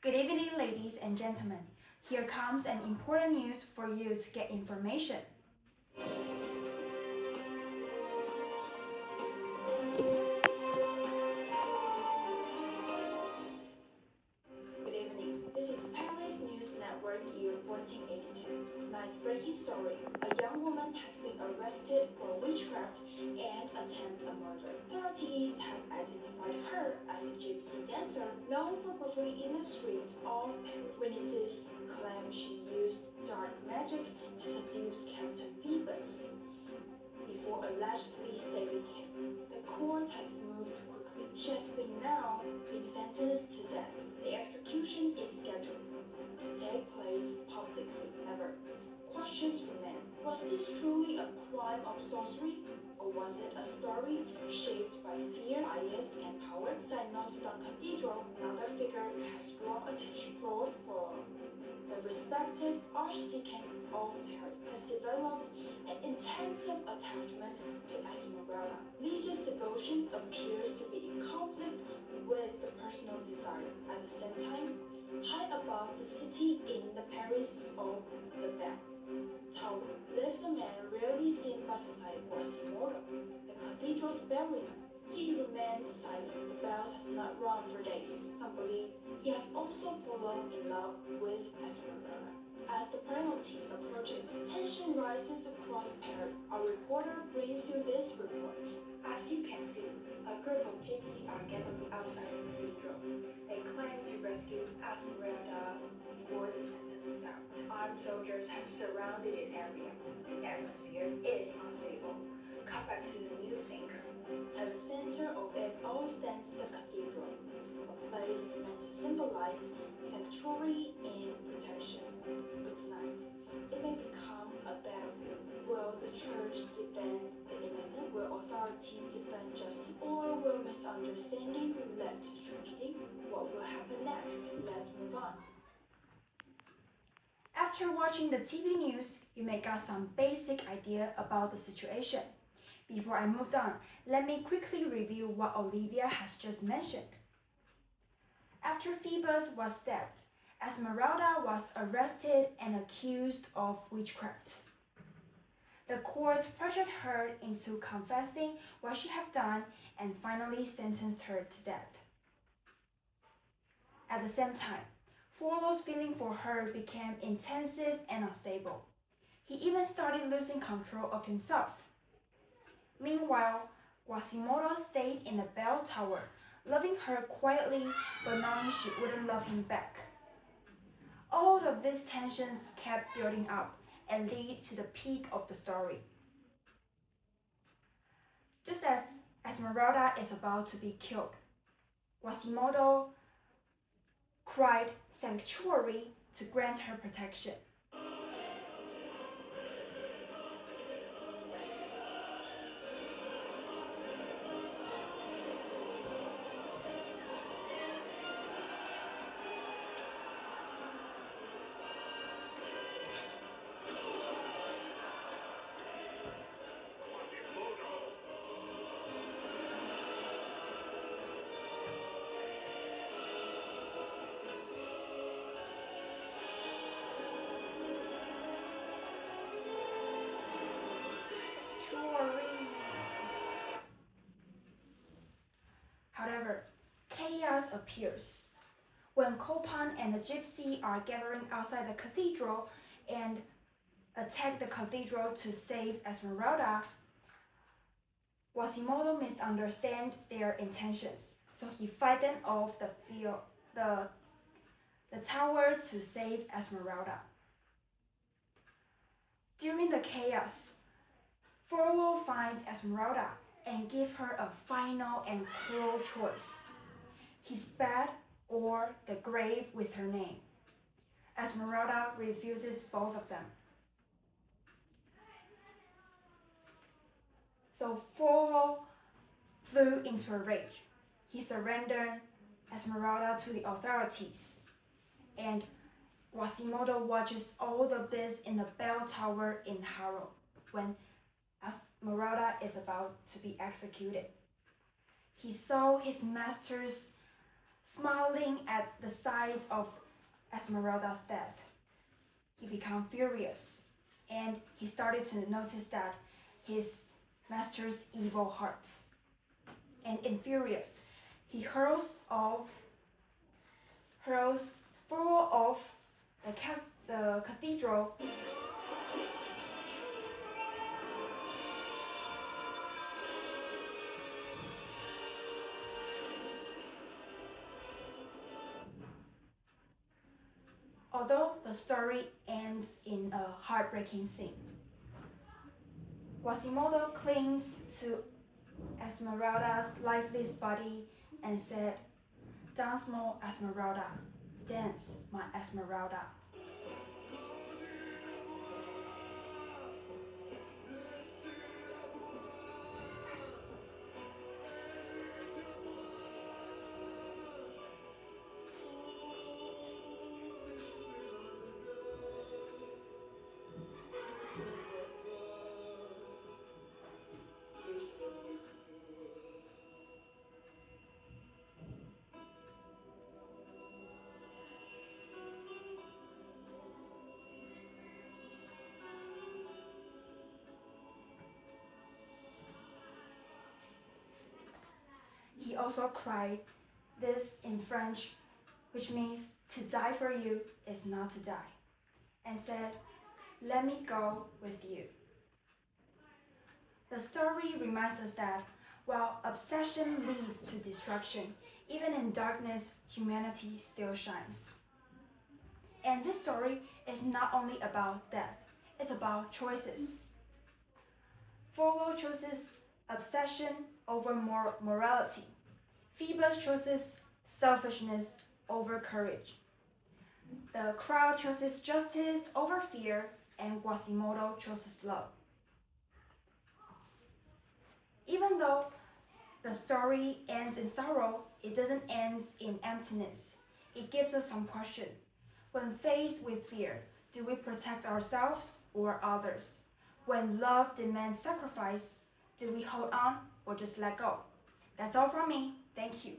Good evening, ladies and gentlemen. Here comes an important news for you to get information. Good evening. This is Paris News Network year 1482. Tonight's breaking story. A young woman has been arrested for witchcraft and attempted murder. Authorities have identified her as a gypsy dancer known for performing in the streets of Paris. Witnesses claim she used dark magic to seduce captive phoebus before allegedly saving him. The court has moved quickly. She has now been sentenced to death. The execution is scheduled to take place publicly. However, questions remain. Was this truly a crime of sorcery? Or was it a story shaped by fear, bias, and power? Inside Notre Cathedral, another figure has drawn attention. Claude for the respected Archdeacon of Paris has developed an intensive attachment to Esmeralda. Religious devotion appears to be in conflict with the personal desire. At the same time, high above the city in the Paris of the Bell Tower lives a man rarely seen by society Quasimodo, the cathedral's bellringer. He remained silent. The bells has not rung for days. Some believe he has also fallen in love with Esmeralda. As the penalty approaches, tension rises across Paris. Our reporter brings you this report. As you can see, a group of gypsies are gathered outside the cathedral. They claim to rescue Esmeralda before the sentence is out. Armed soldiers have surrounded the area. The atmosphere is unstable. Cut back to the news anchor. At the center of it all stands the cathedral, a place meant to symbolize sanctuary and protection. But tonight, it may become a battlefield. Will the church defend the innocent? Will authority defend justice? Or will misunderstanding lead to tragedy? What will happen next? Let's move on. After watching the TV news, you may got some basic idea about the situation. Before I move on, let me quickly review what Olivia has just mentioned. After Phoebus was stabbed, Esmeralda was arrested and accused of witchcraft. The court pressured her into confessing what she had done and finally sentenced her to death. At the same time, Frollo's feeling for her became intensive and unstable. He even started losing control of himself. Meanwhile, Quasimodo stayed in the bell tower, loving her quietly but knowing she wouldn't love him back. All of these tensions kept building up and lead to the peak of the story. Just as Esmeralda is about to be killed, Quasimodo cried sanctuary to grant her protection. Sanctuary. However, chaos appears. When Copan and the gypsy are gathering outside the cathedral and attack the cathedral to save Esmeralda, Quasimodo misunderstands their intentions, so he fights them off the tower to save Esmeralda. During the chaos, Frollo finds Esmeralda and gives her a final and cruel choice: his bed or the grave with her name. Esmeralda refuses both of them. So Frollo flew into a rage. He surrendered Esmeralda to the authorities, and Quasimodo watches all of this in the bell tower in horror when Esmeralda is about to be executed. He saw his master's smiling at the sight of Esmeralda's death. He became furious, and he started to notice that his master's evil heart. And furious, he hurls full of the cathedral. Although the story ends in a heartbreaking scene, Quasimodo clings to Esmeralda's lifeless body and said, "Dance more, Esmeralda. Dance, my Esmeralda." He also cried this in French, which means to die for you is not to die, and said, "Let me go with you." The story reminds us that while obsession leads to destruction, even in darkness, humanity still shines. And this story is not only about death, it's about choices. Frollo chooses obsession over morality. Phoebus chooses selfishness over courage. The crowd chooses justice over fear, and Quasimodo chooses love. Even though the story ends in sorrow, it doesn't end in emptiness. It gives us some question. When faced with fear, do we protect ourselves or others? When love demands sacrifice, do we hold on or just let go? That's all from me. Thank you.